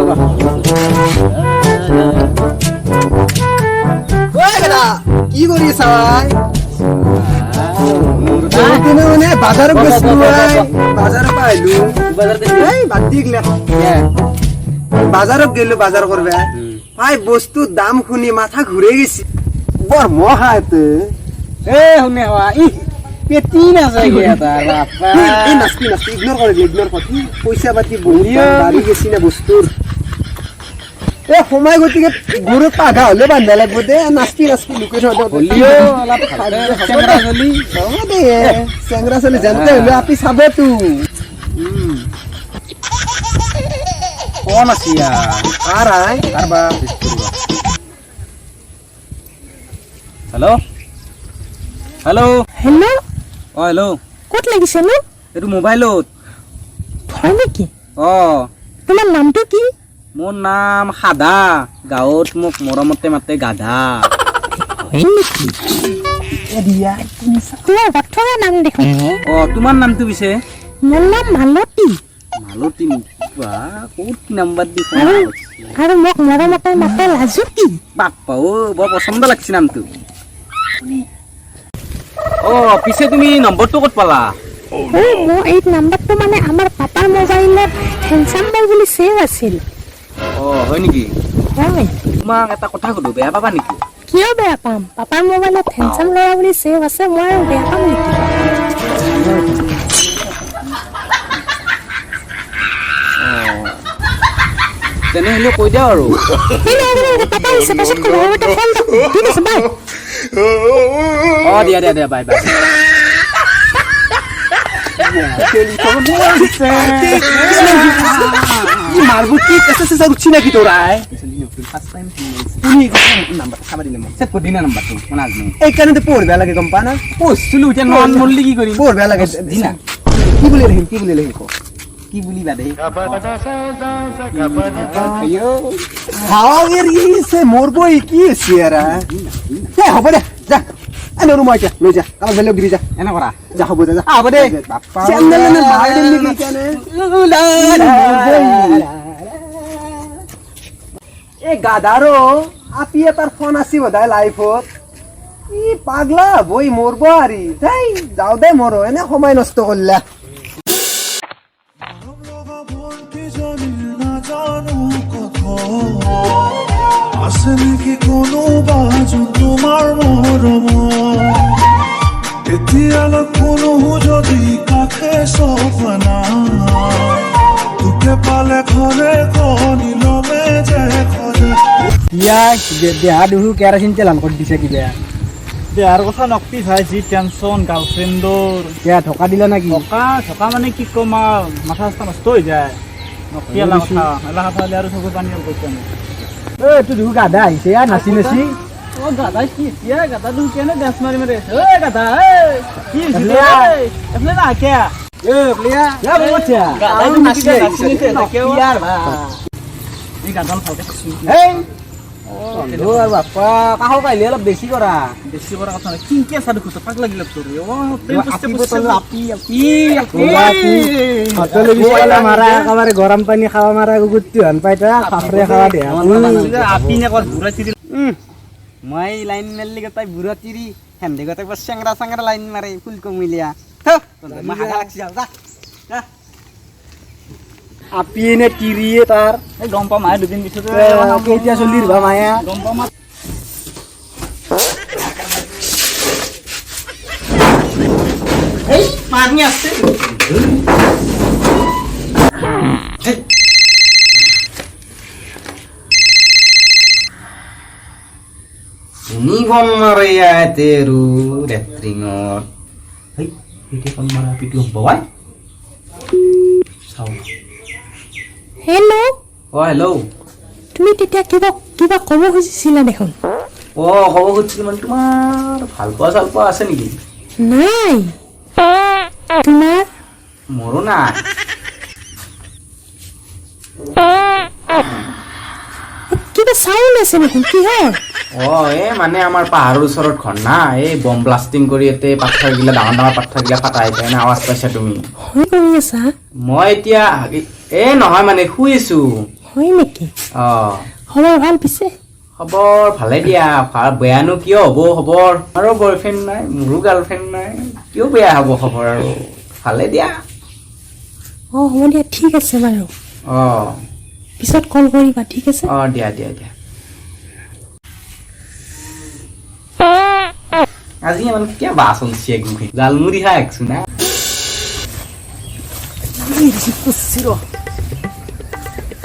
কি কৰি চাই মানে বাজাৰত গৈছিলো বাজাৰৰ পৰা আহিলো বাদ দি গিলা বাজাৰত গেলো বাজাৰ কৰবা ভাই বস্তুৰ দাম শুনি মাথা ঘূৰে গেছি বৰ মহা এতে শুনে হওয়া পেটি না যায় বাপা নাচকি ইগনোর কর পয়সা পাতি বহুত বাড়ি গেছি না বস্তুর সময় গতিকে গরুত পাঘা হলে বান্ধা লাগবো দে নাচকি লুকে চেংরা চলি জানতে হলে আপনি চাব তো কোন আছিয়া আর কারবা হ্যালো হ্যালো হেল্ল' অ হেল্ল' ক'ত লাগিছে নো এইটো মোবাইলত হয় নেকি অ তোমাৰ নামটো কি মোৰ নাম সাদা গাঁৱত মোক মৰমতে মাতে গাধা হয় নেকি তোমাৰ বাথৰুমৰ নাম দেখোন অ তোমাৰ নামটো পিছে মোৰ নাম মালতী মালতী বা ক'ত নাম্বাৰ দি আৰু মোক মৰমতে মাতে লাজুকী বাপ্পা অ বৰ পচন্দ লাগছে নামটো অ পিছে তুমি নম্বৰটো ক'ত পালা মোৰ এই নাম্বাৰটো মানে আমাৰ পাপাৰ মোবাইলত হেণ্ডচাম বয় বুলি ছেভ আছিল অ হয় নেকি হয় তোমাক এটা কথা সুধো বেয়া পাবা নেকি কিয় বেয়া পাম পাপাৰ মোবাইলত হেণ্ডচাম ল'ৰা বুলি ছেভ আছে মই আৰু বেয়া পাম নেকি তেনেহ'লে কৈ দিয়া আৰু পাপা আহিছে পাছত ক'ব হ'ব ফোন ঠিক আছে বাই অ দিয়া বাই বাই মারবো কি কেসে উঠছি নাকি তোরাই এইখানে তো পড়বে লাগে গম পা না পঢ়ছিলো এতিয়া নন মল্লি কি কৰিম পড়বে লাগে দিনা কি বলি লিখিম কি বুলি বাদে হাওয়া এরিয়েছে মরবো কি সিয়ারা হ'ব দে যা আনো রুম আইছা লৈ যা কাল বেলেগ দিবি যা এনে কৰা যা হ'ব দে যা হ'ব দে বাপ্পা চেন্দেল নে মার দিলি কি কেনে এ গাদারো আপিয়ে তার ফোন আসি বোধহয় লাইফত ই পাগলা বই মরবো আরি তাই যাও দে মরো এনে সময় নষ্ট করলা আসেনি কি কোনো বাজু তোমার মরম এতিয়ালৈ কোনো যদি কাষে সপনা তোকে পালে ঘরে কনিলমে যে ঘরে ইয়া দেহা দুহু কেৰাচিন তেল আন কৰি দিছে কিবা দেহাৰ কথা নকটি ভাই যি টেনচন গাৰ্লফ্ৰেণ্ডৰ কিয়া ঢকা দিলা নেকি থকা মানে কি ক'ম আৰু মাথা চাথা নষ্ট হৈ যায় নকটি এলা কথা হ'লে আৰু চকুৰ পানী কৈছে তোৰ দুহু গাধা আহিছে নাচি অ গাধা কি এতিয়া গাধা দুহু কেনে ডেন্স মাৰি আছে ঐ গাধা কি এফালে না কিয়া এই গাধাল ভালকে বাপ্পা কাহৰ কাহিলে অলপ বেছি কৰা কথা নাই কিনকে আছা দেখোন পাক লাগিল তোৰ মাৰা একেবাৰে গৰম পানী খাৱা মাৰা গুটি হান পাই তা ফাফৰে খাৱা দে মই লাইন মাৰলি গতাই বুঢ়া তিৰি হেন্দে গতাই চেংৰা চেংৰা লাইন মাৰে ফুল কমিলিয়া আপি নে তিৰিয়ে তাৰ গম পাম মায়ে দুদিন পিছতে কেতিয়া চলিৰ বা মায়া গম পাম পানী আছে নিবন মাৰে তেৰু ৰেত্ৰিঙত এতিয়া কোন মাৰা পিটু বৱাই চাও হেল্ল' অ হেল্ল' তুমি তেতিয়া কিবা ক'ব খুজিছিলা দেখোন অ হ'ব খুজিছিল মানে তোমাৰ ভাল পোৱা চাল পোৱা আছে নেকি নাই তোমাৰ মোৰো নাই কিবা চাউল আছে দেখোন কিহৰ অ এই মানে আমাৰ পাহাৰৰ ওচৰত ঘৰ না এই বম ব্লাষ্টিং কৰি এতে পাথৰগিলা ডাঙৰ পাথৰগিলা ফাটাই যায় না আৱাজ পাইছা তুমি হয় কৰি আছা মই এতিয়া নহয় মানে শুই আছো হয় নেকি? অঁ খবৰ ভাল পিছে? খবৰ ভালে দিয়া, বেয়ানো কিয় হ'ব খবৰ? আৰু বয়ফ্ৰেণ্ড নাই, মোৰো গাৰ্লফ্ৰেণ্ড নাই, কিয় বেয়া হ'ব খবৰ আৰু ভালে দিয়া। অঁ হ'ব দিয়া, ঠিক আছে বাৰু। অঁ পিছত কল কৰিবা, ঠিক আছে? অঁ দিয়া দিয়া দিয়া। আজি মানে কিয় বাচন চেক জালমুড়ি খাই একছো না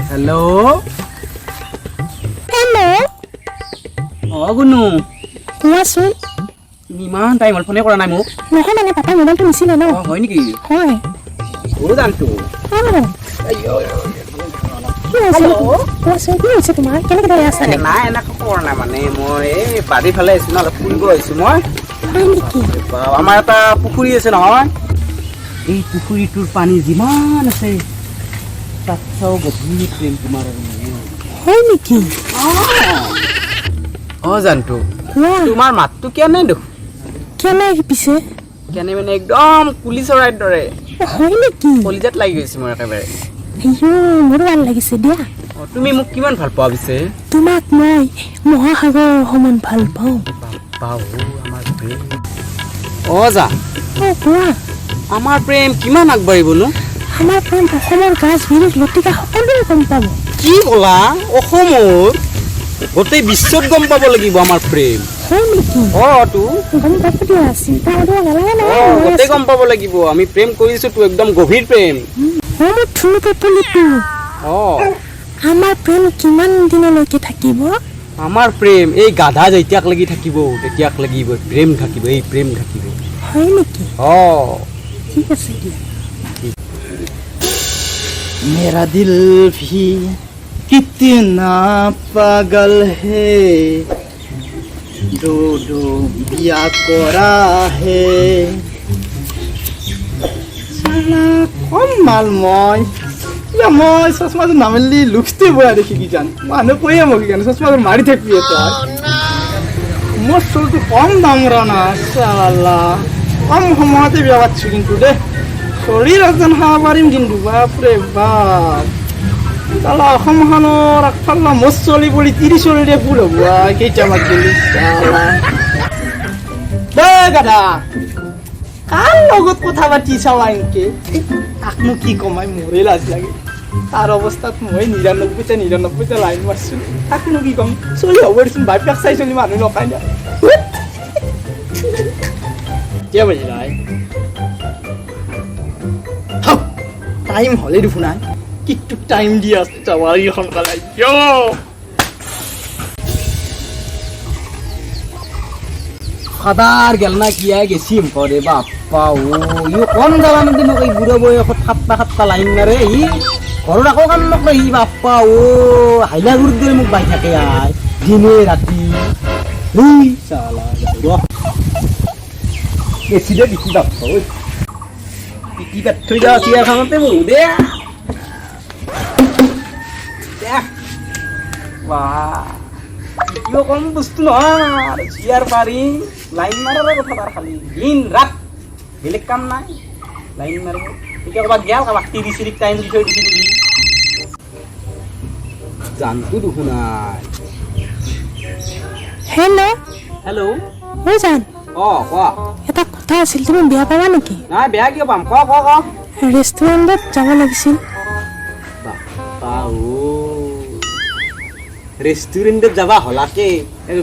হেল্ল' হেল্ল' অঁ গুণু কোৱাচোন। ইমান টাইম হ'ল ফোনে কৰা নাই মোক। নহয় মানে পাপাই মোবাইলটো নিছিলে ন। অঁ হয় নেকি? হয়। সৰু জানটো কি হৈছে? কোৱাচোন কি হৈছে তোমাৰ? কেনেকৈ ধৰি আছা? নাই এনেকৈ কৰা নাই মানে মই এই বাৰীৰ ফালে আহিছোঁ ন, অলপ ফুৰিব আহিছোঁ মই। হয় নেকি? আমাৰ এটা পুখুৰী আছে নহয়, এই পুখুৰীটোৰ পানী যিমান আছে তাত চাও গধূলি প্ৰেম তোমাৰ আৰু মোৰ। হয় নেকি? অঁ জানটো কোৱা তোমাৰ মাতটো কেনে দেখোন? কেনে পিছে? কেনে মানে একদম কুলি চৰাইৰ দৰে হয় নেকি? কলিজাত লাগি গৈছে মোৰ একেবাৰে। মোৰো ভাল লাগিছে দিয়া। অঁ তুমি মোক কিমান ভাল পোৱা পিছে? তোমাক মই মহাসাগৰৰ সমান ভাল পাওঁ। বাও আমাৰ প্ৰেম। অঁ যা অঁ কোৱা। আমাৰ প্ৰেম কিমান আগবাঢ়িবনো? আমাৰ প্ৰেম অসমৰ গাছ বিৰিখ লতিকা সকলোৱে গম পাব। কি ক'লা? অসমৰ গোটেই বিশ্বত গম পাব লাগিব আমাৰ প্ৰেম। হয় নেকি? অঁ তো গম পাব দিয়া, চিন্তা কৰিব নালাগে অঁ নহয়। গোটেই গম পাব লাগিব, আমি প্ৰেম কৰিছোঁ তো একদম গভীৰ প্ৰেম। মোৰ থুলু পপুলিটো অঁ আমাৰ প্ৰেম কিমান দিনলৈকে থাকিব? আমাৰ প্ৰেম এই গাধা যেতিয়াক লাগি থাকিব তেতিয়াক লাগিব প্ৰেম থাকিব, এই প্ৰেম থাকিব। হয় নেকি? অঁ ঠিক আছে দিয়া। मेरा दिल भी कितना पागल है दो दो बिया करा है साला कम माल মই কিবা মই চশমাযোৰ নামেলি লুকষ্টে বয়া দেখি কি জান মানুহ কৈয়ে মোক কেনে চশমাযোৰ মাৰি থাকিবি তই মোৰ চুলটো কম দামৰা না চালা কম সময়তে বিয়া পাতিছোঁ কিন্তু দে শৰীৰ এজন খাব পাৰিম কিন্তু বাপৰে বাপ চালা অসমখনৰ আগফালে মজ চলি পৰি 30-40 ফুল হ'ব কেইটামান গেলি চালা গাধা কাৰ লগত কথা পাতি চালা এনেকে আকনো কি কমাই মোৰে লাজ লাগে তাৰ অৱস্থাত মই 99টা লাইন মাৰছোঁ তাকনো কি কম চলি হ'ব দেচোন বাইপাক চাই চলি মানুহ নকাই না কিয় বুজিলা টাইম হলে দেখোন কিটুক টাইম দি আছে চাৱাৰী সোনকালে সদাৰ গেল না কি গেছি কৰে বাপ্পা ও ইও কম যাবা মানে মোক এই বুঢ়া বয়সত সাতটা লাইন মাৰে ই ঘৰত আকৌ কাম নকৰে ই বাপ্পা ও হাইলা গুৰুত দৰে মোক বাই থাকে দিনে ৰাতি চালা বেছি দে দেখি বাপ্পা ঐ পিটি কাট থৈ যাওঁ চিয়াৰখনতে বহু দে কিয় কম বস্তু নহয় চিয়াৰ পাৰি লাইন মাৰাৰ কথা তাৰ খালি দিন ৰাত বেলেগ কাম নাই লাইন মাৰিব এতিয়া ক'ৰবাত গেল কাৰোবাক 30 টাইম দি থৈ দিছে বুলি জানটো দেখোন নাই হেল্ল' হেল্ল' হৈ যান অঁ কোৱা এটা কথা আছিল, তুমি বেয়া পাবা নেকি? নাই বেয়া কিয় পাম ক ৰেষ্টুৰেণ্টত যাব লাগিছিল। ৰেষ্টুৰেণ্টত যাবা হলাকে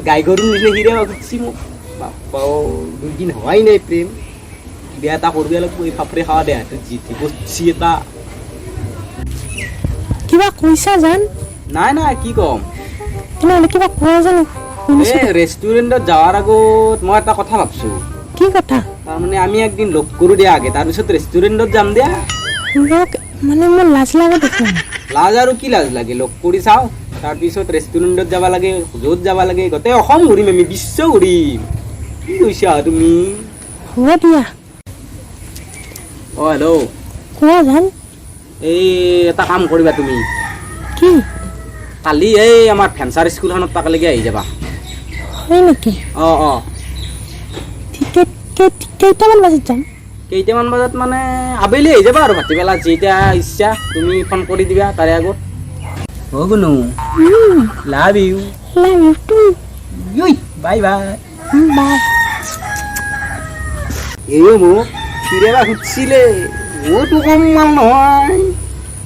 গাই গৰু নিচিনা হিৰে খুজিছি মোক বাপ্পা 2 দিন হোৱাই নাই প্ৰেম বিয়া এটা কৰিব লাগিব এই ফাপৰে খাৱা দে জিতি বচি এটা কিবা কৈছা জান? নাই নাই কি ক'ম তেনেহ'লে কিবা কোৱা যেন শুনিছোঁ। এই ৰেষ্টুৰেণ্টত যোৱাৰ আগত মই এটা কথা ভাবছোঁ। কি কথা? তাৰমানে আমি একদিন লগ কৰোঁ দিয়া আগে তাৰপিছত ৰেষ্টুৰেণ্টত যাম দিয়া। লগ মানে মোৰ লাজ লাগে দেখোন। লাজ আৰু কি লাজ লাগে লগ কৰি চাওঁ তাৰপিছত ৰেষ্টুৰেণ্টত যাব লাগে য'ত যাব লাগে গোটেই অসম ঘূৰিম আমি বিশ্ব ঘূৰিম কি কৈছা তুমি? হ'ব দিয়া। অঁ হেল্ল' কোৱা জান। এই এটা কাম কৰিবা তুমি কি? কালি এই আমাৰ ফেঞ্চাৰ স্কুলখনত তাকলৈকে আহি যাবা। হয় নেকি? অঁ অঁ কেইটামান বাজিত যাম? কেইটামান বজাত মানে আবেলি আহি যাবা আৰু ভাটিবেলা যেতিয়া ইচ্ছা তুমি ফোন কৰি দিবা তাৰে আগত। Oh, Gunu. Love you. Love you too. Yui, bye bye. Bye. এই মোক ফিরেবা খুঁজছিলে ওটো কম মাল নহয়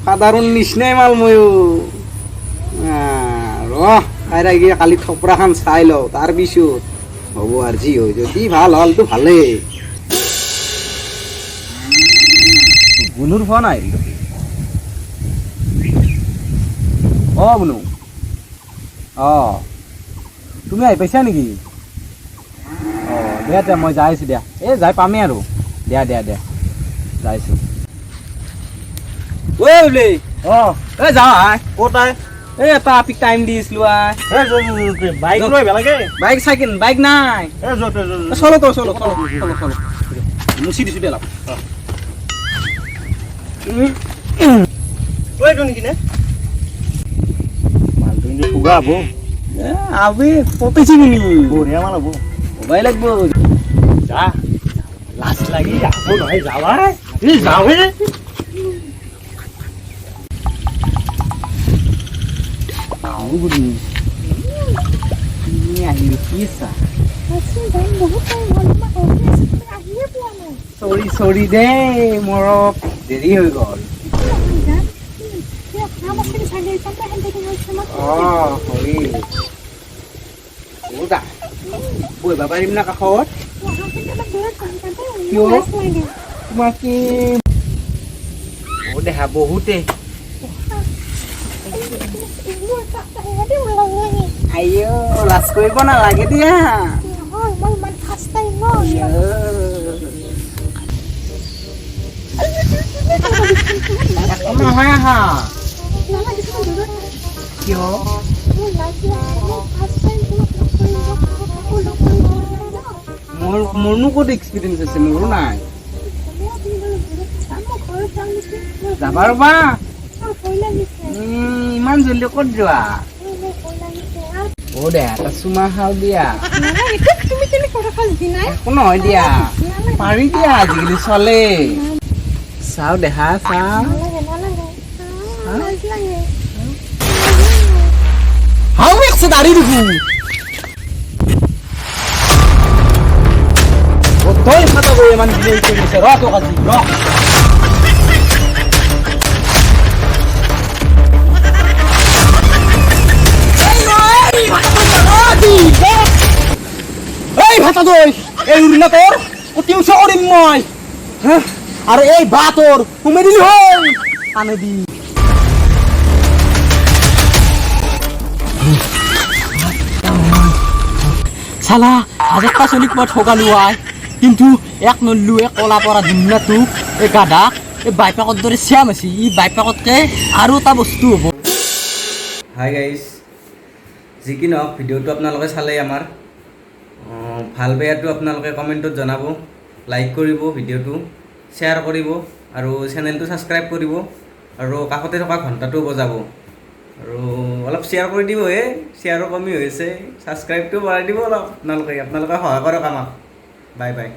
সাধারণ নিচিনাই মাল ময়ো ৰ গিয়ে কালি থপৰাখান চাই লওঁ তাৰপিছত হ'ব আৰু যি হয় যদি ভাল হ'লতো ভালেই বুনুৰ ফোন আহিল বুনু তুমি আহি পাইছা নেকি দিয়া মই যাই আছো দিয়া যাই পামেই আৰু দিয়া যাইছো বোলে যাওঁ ক'ত এটা পিক টাইম দিছিলো বাইক লৈ বেলেগে বাইক চাইকেল বাইক নাই চলো মুচি দিছো দিয়া মালটো কিন্তু ফুগা হব আবে পপেছি নি বঢ়িয়া মাল হব মোবাইল লাগবো যা লাজ লাগি যাব নহয় যাবা যাওঁহে আহিলো কি চা চৰি দেই মোৰ দেৰি হৈ গ'ল হৰি বহিব পাৰিম না কাষত তোমাৰ কি দেখা বহুতে আইঅ লাজ কৰিব নালাগে দিয়া নহয় আহা কিয় মোৰনো ক'ত এক্সপিৰিয়েঞ্চ আছে মোৰো নাই যাবা ৰ'বা ইমান জলদি ক'ত যোৱা দে এটা চুমা খাওঁ দিয়া একো নহয় দিয়া পাৰি দিয়া আজিকালি চলে চাওঁ দেখা চাওঁ হাও একশো দাঁড়ি দেখো তই খাতা গৈ ইমান দিলে কৰিছে ৰ তোক আজি ৰ এই ভাতা দই এই উড়না তোৰ টিউশ কৰিম মই আৰু এই বা তোৰ তুমি দিলি হয় আনে দি চালা হাজাৰটা চলিক মই ঠগালো আই কিন্তু এক নল্লু এক কলা পৰা দুমনাটোক এই গাধাক এই বাইপাকত দৰে শ্যাম আছে ই বাইপাকতকে আৰু এটা বস্তু হ'ব হাই গাইজ যি কি নহওক ভিডিঅ'টো আপোনালোকে চালেই আমাৰ ভাল বেয়াটো আপোনালোকে কমেণ্টত জনাব লাইক কৰিব ভিডিঅ'টো শ্বেয়াৰ কৰিব আৰু চেনেলটো ছাবস্ক্ৰাইব কৰিব আৰু কাষতে থকা ঘণ্টাটো বজাব আৰু অলপ শ্বেয়াৰ কৰি দিব শ্বেয়াৰো কমি হৈছে ছাবস্ক্ৰাইবটো বঢ়াই দিব অলপ আপোনালোকে সহায় কৰক আমাক বাই বাই